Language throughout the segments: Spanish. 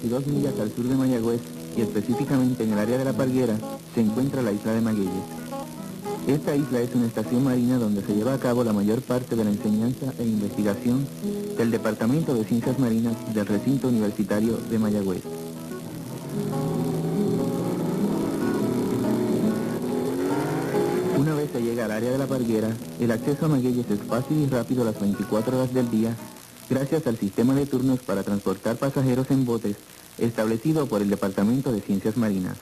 22 millas al sur de Mayagüez, y específicamente en el área de La Parguera, se encuentra la isla de Magueyes. Esta isla es una estación marina donde se lleva a cabo la mayor parte de la enseñanza e investigación del Departamento de Ciencias Marinas del Recinto Universitario de Mayagüez. Una vez se llega al área de La Parguera, el acceso a Magueyes es fácil y rápido las 24 horas del día, gracias al sistema de turnos para transportar pasajeros en botes establecido por el Departamento de Ciencias Marinas.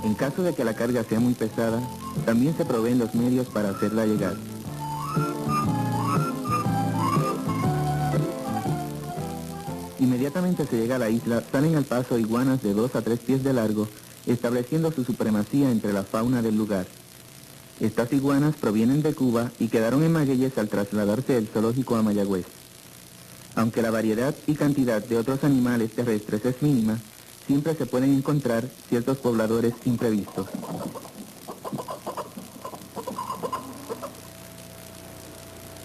En caso de que la carga sea muy pesada, también se proveen los medios para hacerla llegar. Inmediatamente se llega a la isla, salen al paso iguanas de 2 a 3 pies de largo, estableciendo su supremacía entre la fauna del lugar. Estas iguanas provienen de Cuba y quedaron en Magueyes al trasladarse el zoológico a Mayagüez. Aunque la variedad y cantidad de otros animales terrestres es mínima, siempre se pueden encontrar ciertos pobladores imprevistos.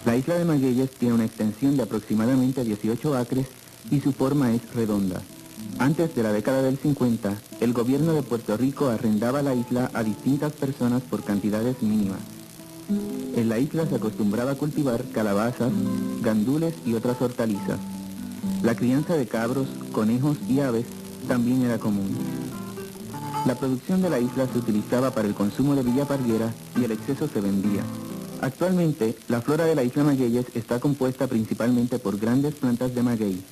La isla de Magueyes tiene una extensión de aproximadamente 18 acres y su forma es redonda. Antes de la década del 50, el gobierno de Puerto Rico arrendaba la isla a distintas personas por cantidades mínimas. En la isla se acostumbraba a cultivar calabazas, gandules y otras hortalizas. La crianza de cabros, conejos y aves también era común. La producción de la isla se utilizaba para el consumo de Villa Parguera y el exceso se vendía. Actualmente, la flora de la isla Magueyes está compuesta principalmente por grandes plantas de maguey,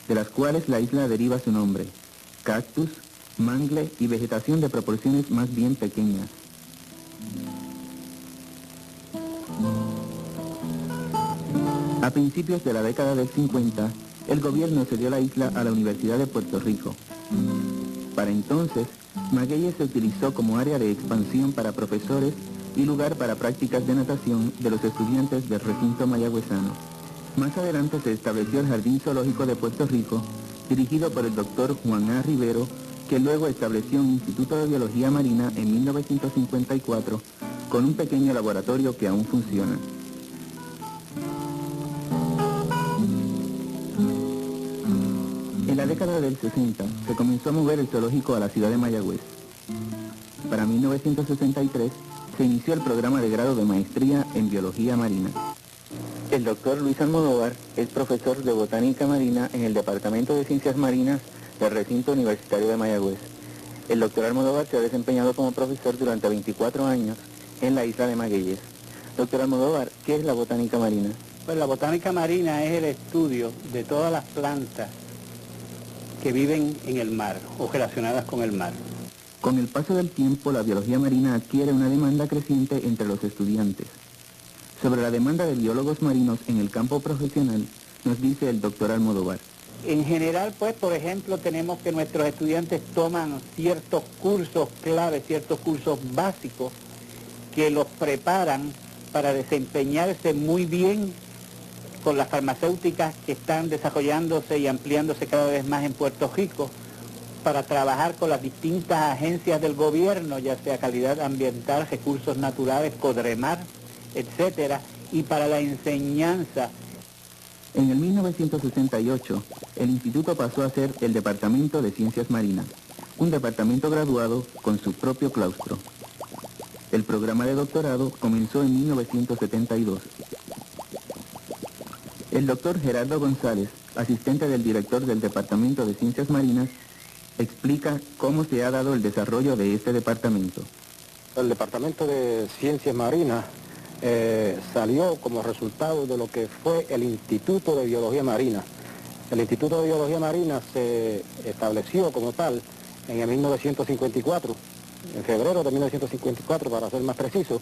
de las cuales la isla deriva su nombre: cactus, mangle y vegetación de proporciones más bien pequeñas. A principios de la década del 50, el gobierno cedió la isla a la Universidad de Puerto Rico. Para entonces, Magueyes se utilizó como área de expansión para profesores y lugar para prácticas de natación de los estudiantes del recinto mayagüezano. Más adelante se estableció el Jardín Zoológico de Puerto Rico, dirigido por el doctor Juan A. Rivero, que luego estableció un Instituto de Biología Marina en 1954, con un pequeño laboratorio que aún funciona. En la década del 60 se comenzó a mover el zoológico a la ciudad de Mayagüez. Para 1963 se inició el programa de grado de maestría en biología marina. El doctor Luis Almodóvar es profesor de botánica marina en el Departamento de Ciencias Marinas del Recinto Universitario de Mayagüez. El doctor Almodóvar se ha desempeñado como profesor durante 24 años en la isla de Magueyes. Doctor Almodóvar, ¿qué es la botánica marina? Pues la botánica marina es el estudio de todas las plantas que viven en el mar o relacionadas con el mar. Con el paso del tiempo, la biología marina adquiere una demanda creciente entre los estudiantes. Sobre la demanda de biólogos marinos en el campo profesional, nos dice el doctor Almodóvar. En general, pues, por ejemplo, tenemos que nuestros estudiantes toman ciertos cursos claves, ciertos cursos básicos, que los preparan para desempeñarse muy bien con las farmacéuticas que están desarrollándose y ampliándose cada vez más en Puerto Rico, para trabajar con las distintas agencias del gobierno, ya sea calidad ambiental, recursos naturales, Codremar, etcétera, y para la enseñanza. En el 1968, el instituto pasó a ser el Departamento de Ciencias Marinas, un departamento graduado con su propio claustro. El programa de doctorado comenzó en 1972. El doctor Gerardo González, asistente del director del Departamento de Ciencias Marinas, explica cómo se ha dado el desarrollo de este departamento. El Departamento de Ciencias Marinas salió como resultado de lo que fue el Instituto de Biología Marina. El Instituto de Biología Marina se estableció como tal en el 1954, en febrero de 1954 para ser más preciso.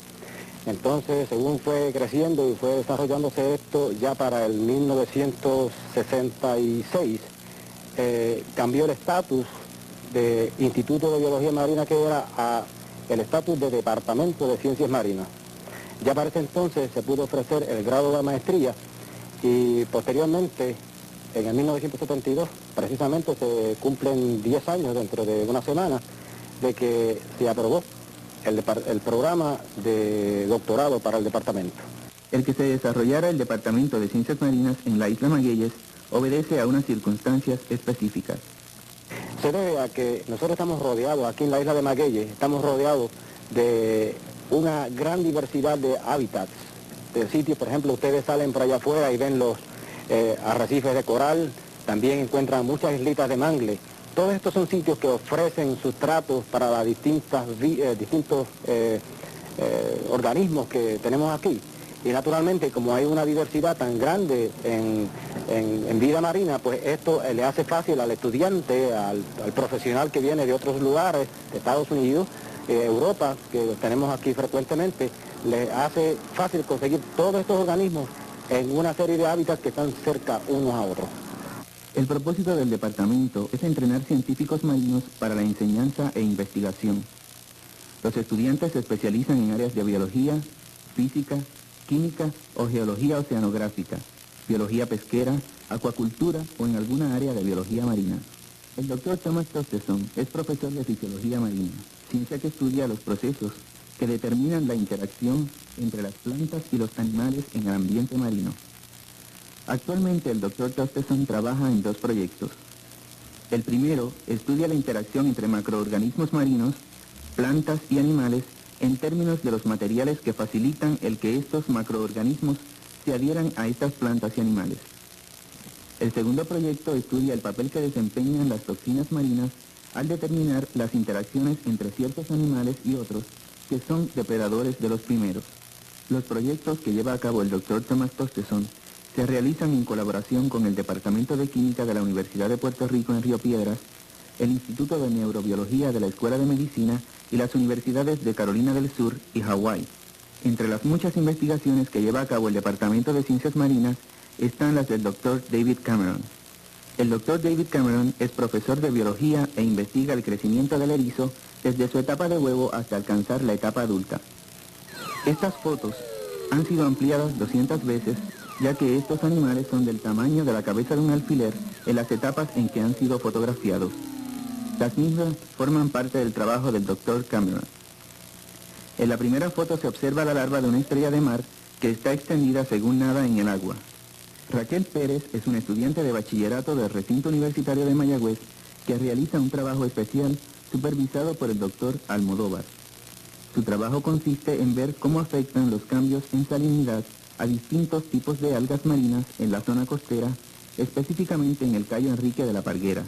Entonces, según fue creciendo y fue desarrollándose esto, ya para el 1966 cambió el estatus de Instituto de Biología Marina, que era el estatus de Departamento de Ciencias Marinas. Ya para ese entonces se pudo ofrecer el grado de maestría y posteriormente, en el 1972, precisamente se cumplen 10 años dentro de una semana de que se aprobó el programa de doctorado para el departamento. El que se desarrollara el Departamento de Ciencias Marinas en la isla Magueyes obedece a unas circunstancias específicas. Se debe a que nosotros estamos rodeados, aquí en la isla de Magueyes, estamos rodeados de una gran diversidad de hábitats, de sitios. Por ejemplo, ustedes salen para allá afuera y ven los arrecifes de coral, también encuentran muchas islitas de mangle. Todos estos son sitios que ofrecen sustratos para las distintos organismos que tenemos aquí. Y naturalmente, como hay una diversidad tan grande en vida marina, pues esto le hace fácil al estudiante, al profesional que viene de otros lugares, de Estados Unidos, Europa, que tenemos aquí frecuentemente, le hace fácil conseguir todos estos organismos en una serie de hábitats que están cerca unos a otros. El propósito del departamento es entrenar científicos marinos para la enseñanza e investigación. Los estudiantes se especializan en áreas de biología, física, química o geología oceanográfica, biología pesquera, acuacultura o en alguna área de biología marina. El Dr. Thomas Tosteson es profesor de fisiología marina, ciencia que estudia los procesos que determinan la interacción entre las plantas y los animales en el ambiente marino. Actualmente el Dr. Tosteson trabaja en dos proyectos. El primero estudia la interacción entre macroorganismos marinos, plantas y animales en términos de los materiales que facilitan el que estos macroorganismos se adhieran a estas plantas y animales. El segundo proyecto estudia el papel que desempeñan las toxinas marinas al determinar las interacciones entre ciertos animales y otros que son depredadores de los primeros. Los proyectos que lleva a cabo el Dr. Thomas Tosteson se realizan en colaboración con el Departamento de Química de la Universidad de Puerto Rico en Río Piedras, el Instituto de Neurobiología de la Escuela de Medicina y las universidades de Carolina del Sur y Hawái. Entre las muchas investigaciones que lleva a cabo el Departamento de Ciencias Marinas están las del Dr. David Cameron. El Dr. David Cameron es profesor de biología e investiga el crecimiento del erizo desde su etapa de huevo hasta alcanzar la etapa adulta. Estas fotos han sido ampliadas 200 veces, ya que estos animales son del tamaño de la cabeza de un alfiler en las etapas en que han sido fotografiados. Las mismas forman parte del trabajo del Dr. Cameron. En la primera foto se observa la larva de una estrella de mar que está extendida según nada en el agua. Raquel Pérez es una estudiante de bachillerato del recinto universitario de Mayagüez que realiza un trabajo especial supervisado por el Dr. Almodóvar. Su trabajo consiste en ver cómo afectan los cambios en salinidad a distintos tipos de algas marinas en la zona costera, específicamente en el Cayo Enrique de la Parguera.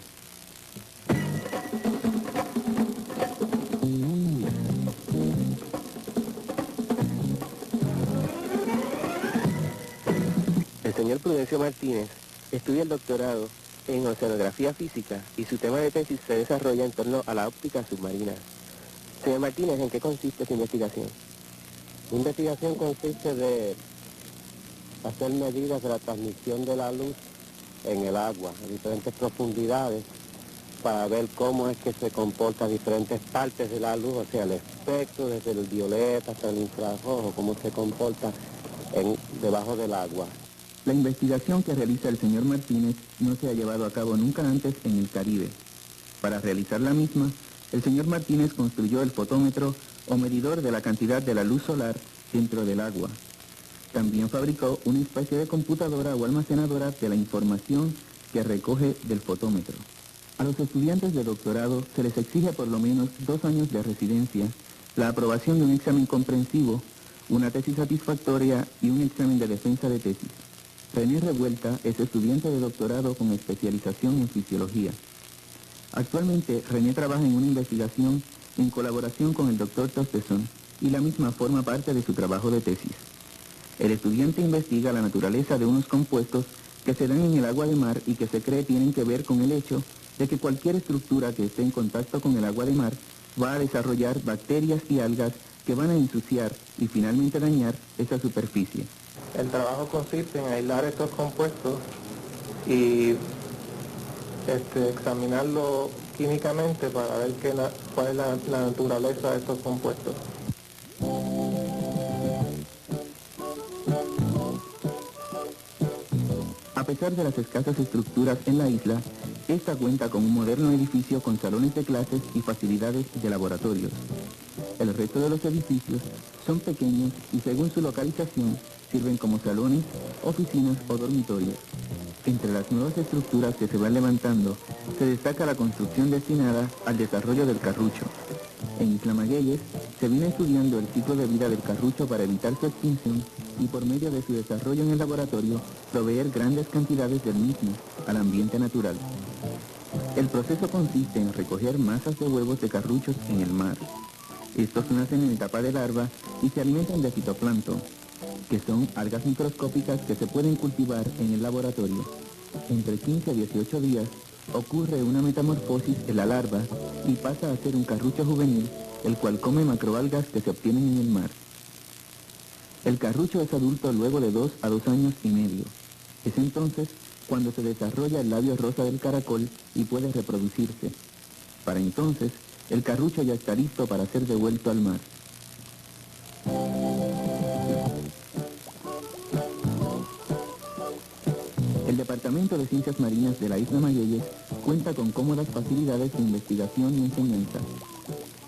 El señor Prudencio Martínez estudia el doctorado en oceanografía física y su tema de tesis se desarrolla en torno a la óptica submarina. Señor Martínez, ¿en qué consiste su investigación? Mi investigación consiste de hacer medidas de la transmisión de la luz en el agua, a diferentes profundidades, para ver cómo es que se comportan diferentes partes de la luz, o sea, el espectro, desde el violeta hasta el infrarrojo, cómo se comporta debajo del agua. La investigación que realiza el señor Martínez no se ha llevado a cabo nunca antes en el Caribe. Para realizar la misma, el señor Martínez construyó el fotómetro o medidor de la cantidad de la luz solar dentro del agua. También fabricó una especie de computadora o almacenadora de la información que recoge del fotómetro. A los estudiantes de doctorado se les exige por lo menos 2 años de residencia, la aprobación de un examen comprensivo, una tesis satisfactoria y un examen de defensa de tesis. René Revuelta es estudiante de doctorado con especialización en fisiología. Actualmente, René trabaja en una investigación en colaboración con el Dr. Tosteson y la misma forma parte de su trabajo de tesis. El estudiante investiga la naturaleza de unos compuestos que se dan en el agua de mar y que se cree tienen que ver con el hecho de que cualquier estructura que esté en contacto con el agua de mar va a desarrollar bacterias y algas que van a ensuciar y finalmente dañar esa superficie. El trabajo consiste en aislar estos compuestos y examinarlo químicamente para ver cuál es la naturaleza de estos compuestos. A pesar de las escasas estructuras en la isla, Esta cuenta con un moderno edificio con salones de clases y facilidades de laboratorios. El resto de los edificios son pequeños y según su localización sirven como salones, oficinas o dormitorios. Entre las nuevas estructuras que se van levantando se destaca la construcción destinada al desarrollo del carrucho. En Isla Magueyes se viene estudiando el ciclo de vida del carrucho para evitar su extinción y por medio de su desarrollo en el laboratorio proveer grandes cantidades del mismo al ambiente natural. El proceso consiste en recoger masas de huevos de carruchos en el mar. Estos nacen en etapa de larva y se alimentan de fitoplancton, que son algas microscópicas que se pueden cultivar en el laboratorio. Entre 15 a 18 días ocurre una metamorfosis en la larva y pasa a ser un carrucho juvenil, el cual come macroalgas que se obtienen en el mar. El carrucho es adulto luego de 2 a 2 años y medio. Es entonces cuando se desarrolla el labio rosa del caracol y puede reproducirse. Para entonces, el carrucho ya está listo para ser devuelto al mar. El Departamento de Ciencias Marinas de la Isla Magueyes cuenta con cómodas facilidades de investigación y enseñanza.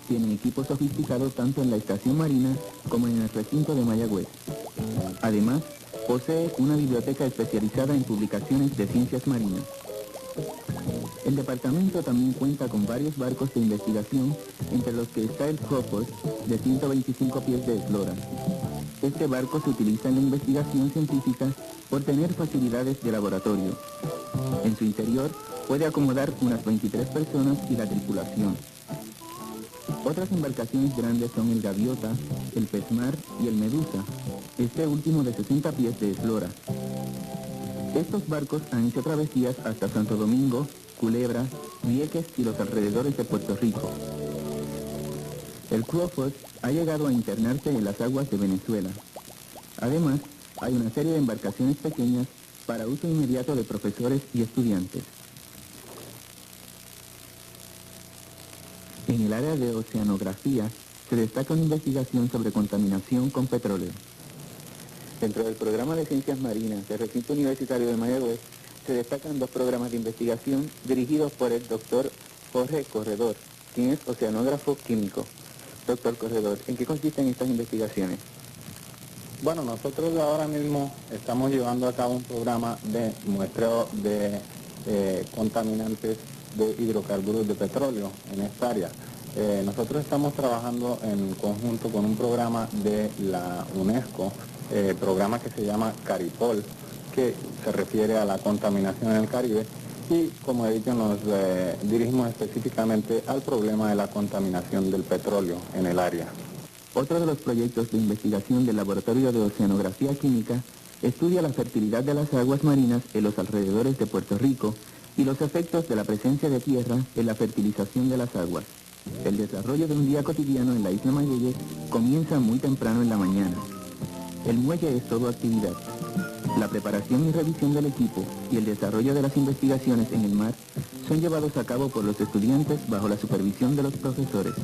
Tiene equipo sofisticado tanto en la estación marina como en el recinto de Mayagüez. Además, posee una biblioteca especializada en publicaciones de ciencias marinas. El departamento también cuenta con varios barcos de investigación, entre los que está el Crawford, de 125 pies de eslora. Este barco se utiliza en la investigación científica por tener facilidades de laboratorio. En su interior puede acomodar unas 23 personas y la tripulación. Otras embarcaciones grandes son el Gaviota, el Pesmar y el Medusa, este último de 60 pies de eslora. Estos barcos han hecho travesías hasta Santo Domingo, Culebra, Vieques y los alrededores de Puerto Rico. El Crawford ha llegado a internarse en las aguas de Venezuela. Además, hay una serie de embarcaciones pequeñas para uso inmediato de profesores y estudiantes. En el área de oceanografía se destaca una investigación sobre contaminación con petróleo. Dentro del programa de ciencias marinas del recinto universitario de Mayagüez se destacan 2 programas de investigación dirigidos por el doctor Jorge Corredor, quien es oceanógrafo químico. Doctor Corredor, ¿en qué consisten estas investigaciones? Bueno, nosotros ahora mismo estamos llevando a cabo un programa de muestreo de contaminantes de hidrocarburos de petróleo en esta área. Nosotros estamos trabajando en conjunto con un programa de la UNESCO, programa que se llama CARIPOL, que se refiere a la contaminación en el Caribe, y como he dicho nos dirigimos específicamente al problema de la contaminación del petróleo en el área. Otro de los proyectos de investigación del Laboratorio de Oceanografía Química estudia la fertilidad de las aguas marinas en los alrededores de Puerto Rico y los efectos de la presencia de tierra en la fertilización de las aguas. El desarrollo de un día cotidiano en la Isla Magueyes comienza muy temprano en la mañana. El muelle es todo actividad. La preparación y revisión del equipo y el desarrollo de las investigaciones en el mar son llevados a cabo por los estudiantes bajo la supervisión de los profesores.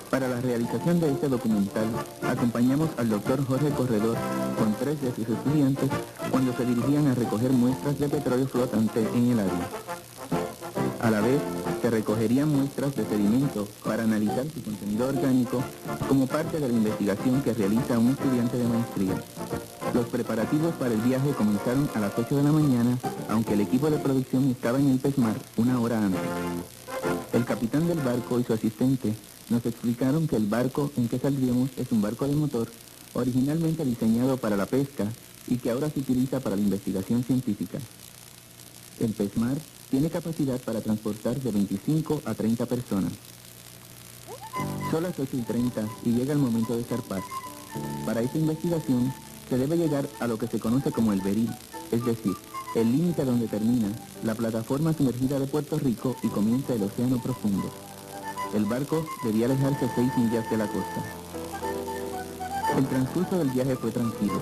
Para la realización de este documental, acompañamos al doctor Jorge Corredor con 3 de sus estudiantes cuando se dirigían a recoger muestras de petróleo flotante en el área. A la vez, se recogerían muestras de sedimento para analizar su contenido orgánico como parte de la investigación que realiza un estudiante de maestría. Los preparativos para el viaje comenzaron a las 8 de la mañana, aunque el equipo de producción estaba en el Pesmar 1 hora antes. El capitán del barco y su asistente nos explicaron que el barco en que saldríamos es un barco de motor originalmente diseñado para la pesca y que ahora se utiliza para la investigación científica. El Pesmar tiene capacidad para transportar de 25 a 30 personas. Son las 8:30 y llega el momento de zarpar. Para esta investigación se debe llegar a lo que se conoce como el beril, es decir, el límite donde termina la plataforma sumergida de Puerto Rico y comienza el océano profundo. El barco debía alejarse 6 millas de la costa. El transcurso del viaje fue tranquilo.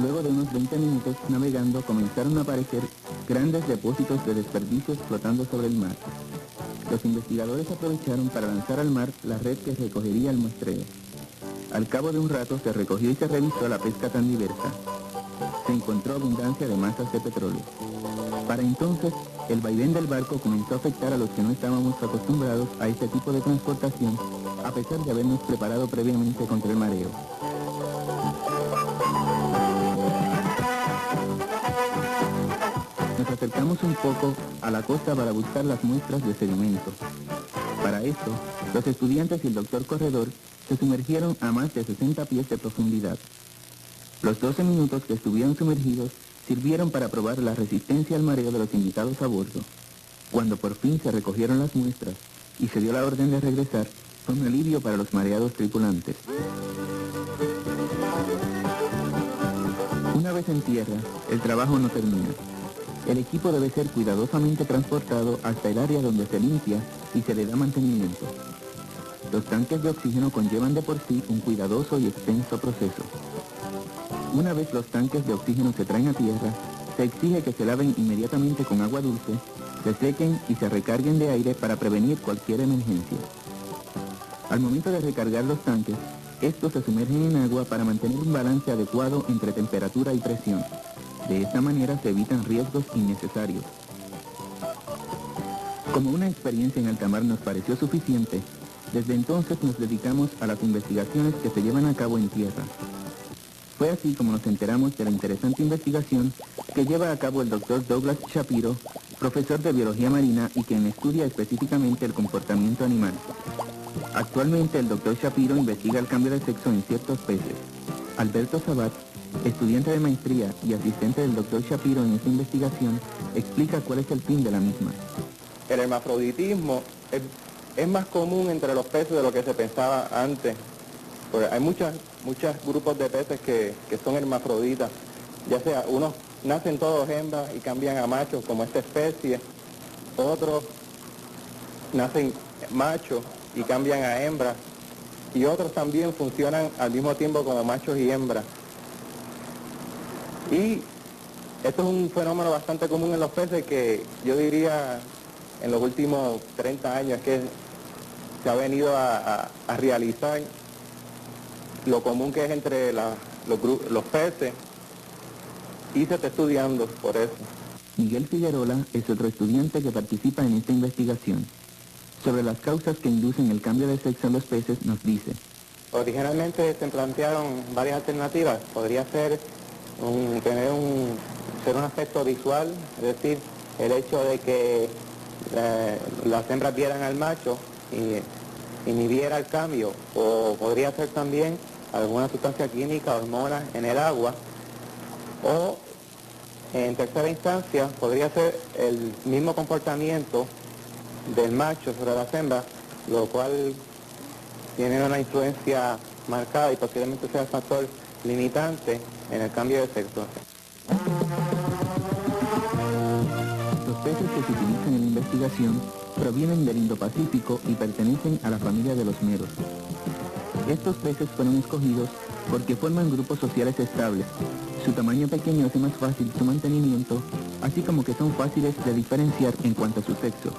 Luego de unos 20 minutos navegando comenzaron a aparecer grandes depósitos de desperdicios flotando sobre el mar. Los investigadores aprovecharon para lanzar al mar la red que recogería el muestreo. Al cabo de un rato se recogió y se revisó la pesca tan diversa. se encontró abundancia de masas de petróleo. Para entonces, el vaivén del barco comenzó a afectar a los que no estábamos acostumbrados a este tipo de transportación, a pesar de habernos preparado previamente contra el mareo. Nos acercamos un poco a la costa para buscar las muestras de sedimento. Para esto, los estudiantes y el doctor Corredor se sumergieron a más de 60 pies de profundidad. Los 12 minutos que estuvieron sumergidos sirvieron para probar la resistencia al mareo de los invitados a bordo. Cuando por fin se recogieron las muestras y se dio la orden de regresar, fue un alivio para los mareados tripulantes. Una vez en tierra, el trabajo no termina. El equipo debe ser cuidadosamente transportado hasta el área donde se limpia y se le da mantenimiento. Los tanques de oxígeno conllevan de por sí un cuidadoso y extenso proceso. Una vez los tanques de oxígeno se traen a tierra, se exige que se laven inmediatamente con agua dulce, se sequen y se recarguen de aire para prevenir cualquier emergencia. Al momento de recargar los tanques, estos se sumergen en agua para mantener un balance adecuado entre temperatura y presión. De esta manera se evitan riesgos innecesarios. Como una experiencia en alta mar nos pareció suficiente, desde entonces nos dedicamos a las investigaciones que se llevan a cabo en tierra. Fue así como nos enteramos de la interesante investigación que lleva a cabo el Dr. Douglas Shapiro, profesor de biología marina y quien estudia específicamente el comportamiento animal. Actualmente el Dr. Shapiro investiga el cambio de sexo en ciertos peces. Alberto Sabat, estudiante de maestría y asistente del Dr. Shapiro en esta investigación, explica cuál es el fin de la misma. El hermafroditismo es más común entre los peces de lo que se pensaba antes. Porque hay muchos grupos de peces que son hermafroditas, ya sea unos nacen todos hembras y cambian a machos como esta especie, otros nacen machos y cambian a hembras, y otros también funcionan al mismo tiempo como machos y hembras. Y esto es un fenómeno bastante común en los peces que yo diría en los últimos 30 años que se ha venido a realizar lo común que es entre los peces y se está estudiando por eso. Miguel Figuerola es otro estudiante que participa en esta investigación. Sobre las causas que inducen el cambio de sexo en los peces nos dice: originalmente se plantearon varias alternativas. Podría ser ser un aspecto visual, es decir, el hecho de que las hembras vieran al macho y inhibiera el cambio, o podría ser también alguna sustancia química, hormonas en el agua, o en tercera instancia podría ser el mismo comportamiento del macho sobre las hembras, lo cual tiene una influencia marcada y posiblemente sea el factor limitante en el cambio de sexo. Los peces que se utilizan en la investigación provienen del Indo-Pacífico y pertenecen a la familia de los meros. Estos peces fueron escogidos porque forman grupos sociales estables. Su tamaño pequeño hace más fácil su mantenimiento, así como que son fáciles de diferenciar en cuanto a su sexo.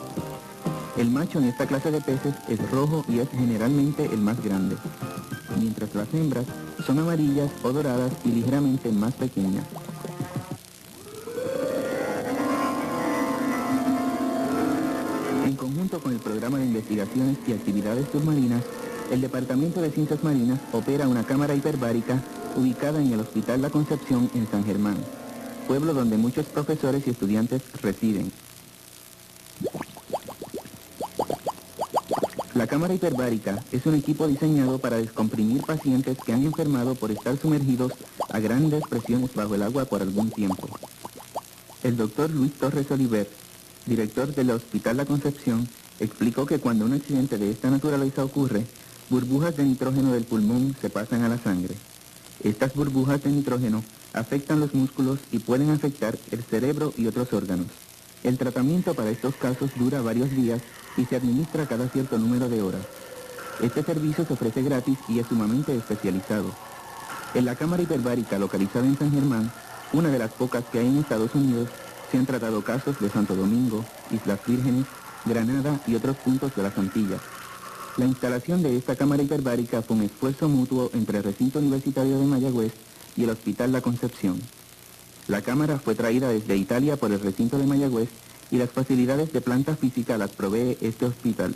El macho en esta clase de peces es rojo y es generalmente el más grande, mientras las hembras son amarillas o doradas y ligeramente más pequeñas. En conjunto con el programa de investigaciones y actividades submarinas, el Departamento de Ciencias Marinas opera una cámara hiperbárica ubicada en el Hospital La Concepción en San Germán, pueblo donde muchos profesores y estudiantes residen. La cámara hiperbárica es un equipo diseñado para descomprimir pacientes que han enfermado por estar sumergidos a grandes presiones bajo el agua por algún tiempo. El doctor Luis Torres Oliver, director del Hospital La Concepción, explicó que cuando un accidente de esta naturaleza ocurre, burbujas de nitrógeno del pulmón se pasan a la sangre. Estas burbujas de nitrógeno afectan los músculos y pueden afectar el cerebro y otros órganos. El tratamiento para estos casos dura varios días y se administra cada cierto número de horas. Este servicio se ofrece gratis y es sumamente especializado. En la cámara hiperbárica localizada en San Germán, una de las pocas que hay en Estados Unidos, se han tratado casos de Santo Domingo, Islas Vírgenes, Granada y otros puntos de las Antillas. La instalación de esta cámara hiperbárica fue un esfuerzo mutuo entre el Recinto Universitario de Mayagüez y el Hospital La Concepción. La cámara fue traída desde Italia por el recinto de Mayagüez y las facilidades de planta física las provee este hospital.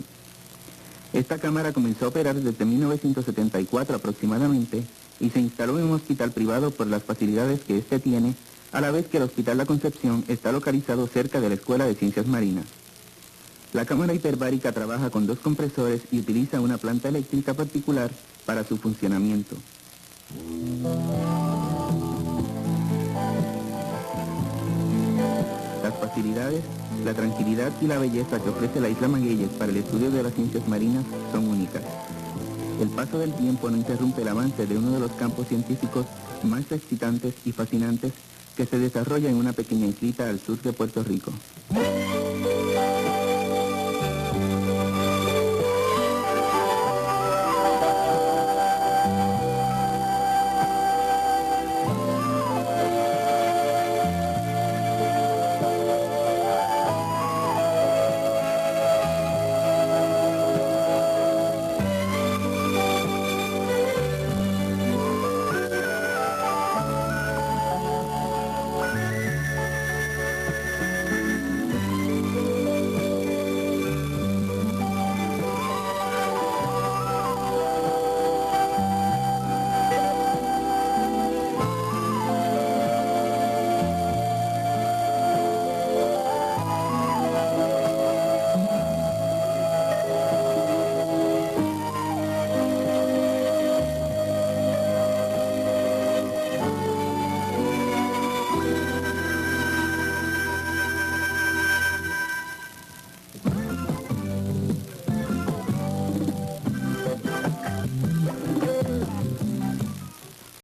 Esta cámara comenzó a operar desde 1974 aproximadamente y se instaló en un hospital privado por las facilidades que éste tiene, a la vez que el Hospital La Concepción está localizado cerca de la Escuela de Ciencias Marinas. La cámara hiperbárica trabaja con 2 compresores y utiliza una planta eléctrica particular para su funcionamiento. Las facilidades, la tranquilidad y la belleza que ofrece la isla Magueyes para el estudio de las ciencias marinas son únicas. El paso del tiempo no interrumpe el avance de uno de los campos científicos más excitantes y fascinantes que se desarrolla en una pequeña islita al sur de Puerto Rico.